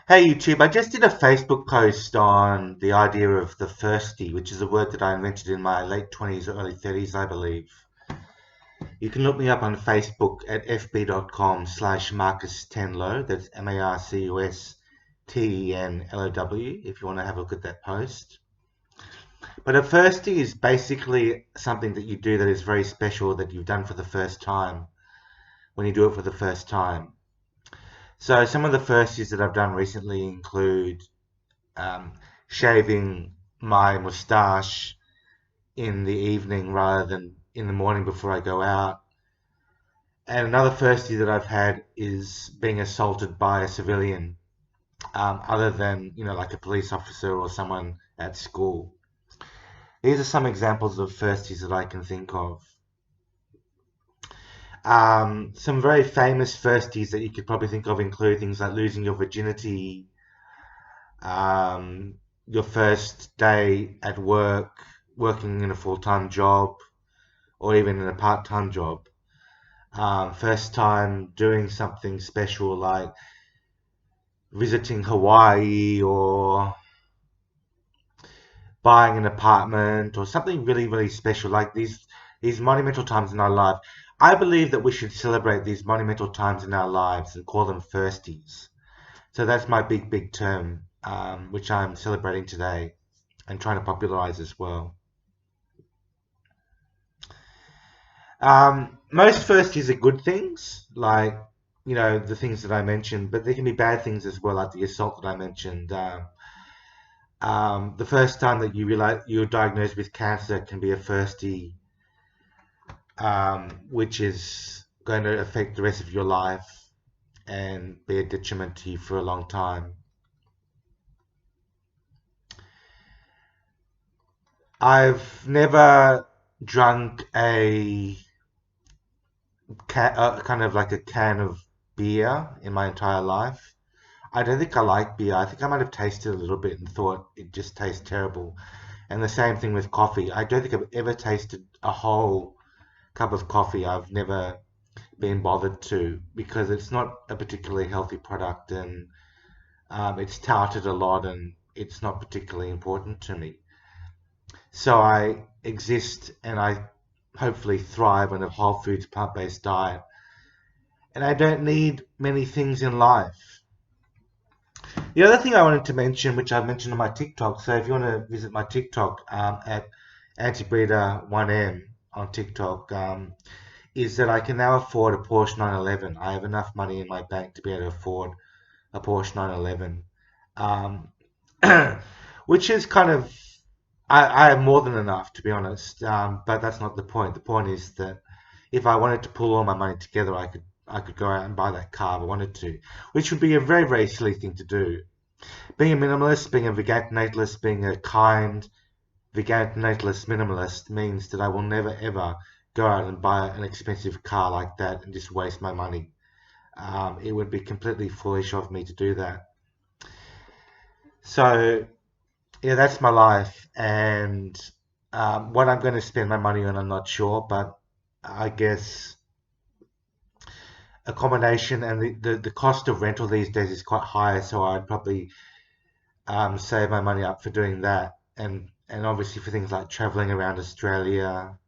Hey YouTube, I just did a Facebook post on the idea of the firstie, which is a word that I invented in my late 20s or early 30s, I believe. You can look me up on Facebook at fb.com/Marcus Tenlow, that's MarcusTenlow, if you want to have a look at that post. But a firstie is basically something that you do that is very special that you've done for the first time, when you do it for the first time. So some of the firsties that I've done recently include um, shaving my moustache in the evening rather than in the morning before I go out. And another firstie that I've had is being assaulted by a civilian, other than, like a police officer or someone at school. These are some examples of firsties that I can think of. Some very famous firsties that you could probably think of include things like losing your virginity, um, your first day at work, working in a full-time job, or even in a part-time job. First time doing something special like visiting Hawaii or buying an apartment or something really, really special like these monumental times in our life. I believe that we should celebrate these monumental times in our lives and call them firsties. So that's my big, big term, which I'm celebrating today and trying to popularize as well. Most firsties are good things, like the things that I mentioned, but there can be bad things as well, like the assault that I mentioned. The first time that you realize you're diagnosed with cancer can be a firstie, which is going to affect the rest of your life and be a detriment to you for a long time. I've never drunk kind of like a can of beer in my entire life. I don't think I like beer. I think I might have tasted a little bit and thought it just tastes terrible. And the same thing with coffee. I don't think I've ever tasted a whole cup of coffee. I've never been bothered to because it's not a particularly healthy product and it's touted a lot and it's not particularly important to me. So I exist and I hopefully thrive on a whole foods plant-based diet. And I don't need many things in life. The other thing I wanted to mention, which I've mentioned on my TikTok, so if you want to visit my TikTok at antibreeder1m on TikTok, is that I can now afford a Porsche 911. I have enough money in my bank to be able to afford a Porsche 911, um, which is kind of, I have more than enough to be honest, but that's not the point. The point is that if I wanted to pull all my money together, I could go out and buy that car if I wanted to, which would be a very, very silly thing to do. Being a minimalist, being a vegan natalist, being a kind vegan natalist minimalist means that I will never ever go out and buy an expensive car like that and just waste my money. It would be completely foolish of me to do that. So, yeah, that's my life. And what I'm going to spend my money on, I'm not sure, but I guess accommodation and the cost of rental these days is quite high, so I'd probably save my money up for doing that, and obviously for things like traveling around Australia,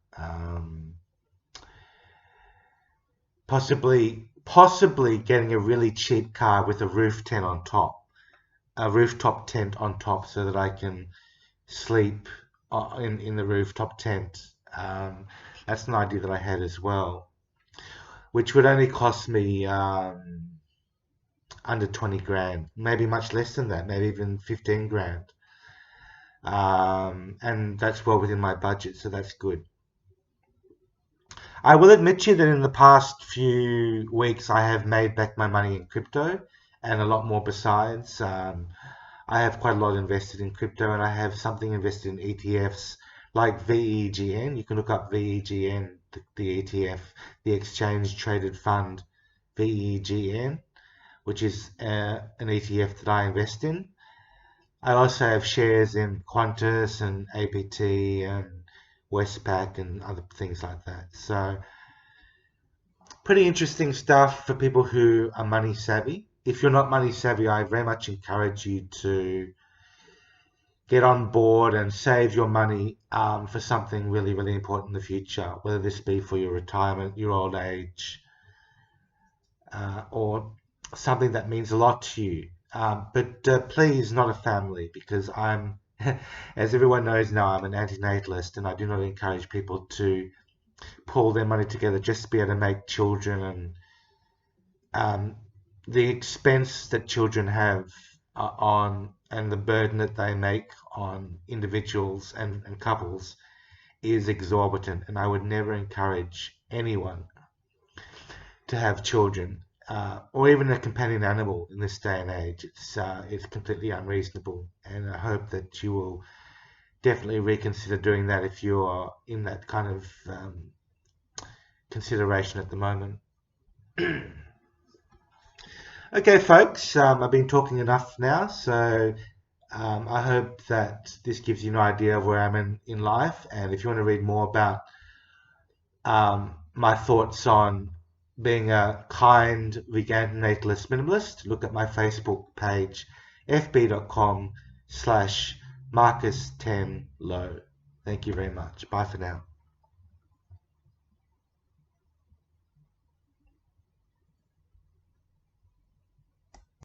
possibly getting a really cheap car with a rooftop tent on top, so that I can sleep in the rooftop tent. That's an idea that I had as well, which would only cost me under 20 grand, maybe much less than that, maybe even 15 grand. And that's well within my budget, so that's good. I will admit to you that in the past few weeks I have made back my money in crypto and a lot more besides. I have quite a lot invested in crypto and I have something invested in ETFs like VEGN. You can look up VEGN, the ETF, the Exchange Traded Fund VEGN, which is an ETF that I invest in. I also have shares in Qantas and APT and Westpac and other things like that. So pretty interesting stuff for people who are money savvy. if you're not money savvy, I very much encourage you to get on board and save your money for something really, really important in the future, whether this be for your retirement, your old age, or something that means a lot to you. But please, not a family, because I'm, as everyone knows now, I'm an antinatalist, and I do not encourage people to pull their money together just to be able to make children, and the expense that children have on, and the burden that they make on individuals and couples is exorbitant, and I would never encourage anyone to have children, or even a companion animal in this day and age. It's completely unreasonable, and I hope that you will definitely reconsider doing that if you are in that kind of consideration at the moment. Okay, folks, I've been talking enough now, so I hope that this gives you an idea of where I'm in life. And if you want to read more about my thoughts on being a kind vegan natalist minimalist, look at my Facebook page, fb.com/Marcus10Low. Thank you very much. Bye for now.